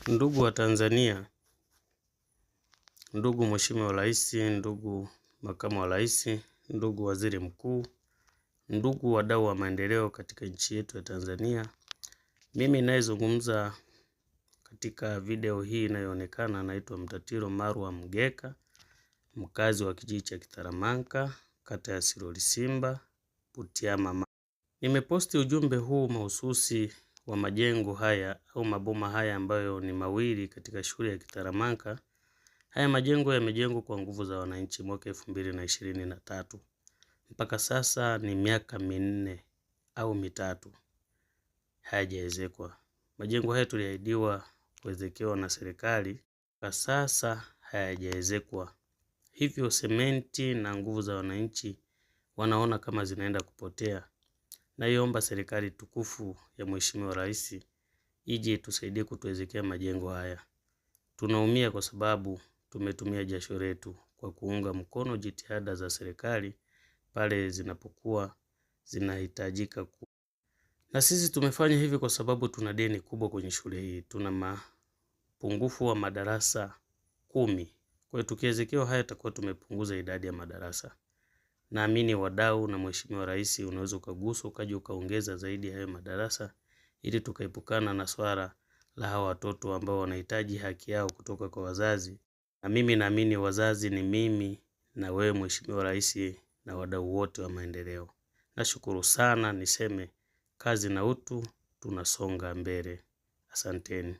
Ndugu wa Tanzania, ndugu Mheshimiwa Rais, ndugu Makamu wa Rais, ndugu Waziri Mkuu, ndugu wadau wa maendeleo katika nchi yetu ya Tanzania. Mimi ninayezungumza katika video hii inayoonekana naitwa Mtatiro Marwa Mgeka, mkazi wa kijiji cha Kitaramanka, kata ya Sirolisimba, Butiama. Nimeposti ujumbe huu mahususi wa majengo haya au maboma haya ambayo ni mawili katika shule ya Kitaramanka. Haya majengo yamejengwa kwa nguvu za wananchi mwaka 2023. Mpaka sasa ni miaka 4 au 3 hayajaezekwa. Majengo haya tuliahidiwa kuezekewa na serikali, kwa sasa hayajaezekwa. Hivyo sementi na nguvu za wananchi wanaona kama zinaenda kupotea. Naiomba serikali tukufu ya Mheshimiwa Rais ije tusaidie kutuezekea majengo haya. Tunaumia kwa sababu tumetumia jasho letu kwa kuunga mkono jitihada za serikali pale zinapokuwa zinahitajika. Na sisi tumefanya hivi kwa sababu tuna deni kubwa kwenye shule hii. Tuna mapungufu wa madarasa 10. Kwa hiyo tukiezekewa haya tutakuwa tumepunguza idadi ya madarasa. Naamini wadau na Mheshimiwa Rais unaweza ukaguswa ukaja ukaongeza zaidi ya hayo madarasa ili tukaepukana na swala la hawa watoto ambao wanahitaji haki yao kutoka kwa wazazi. Na mimi naamini wazazi ni mimi na wewe Mheshimiwa Rais na wadau wote wa maendeleo. Nashukuru sana, niseme kazi na utu, tunasonga mbele. Asanteni.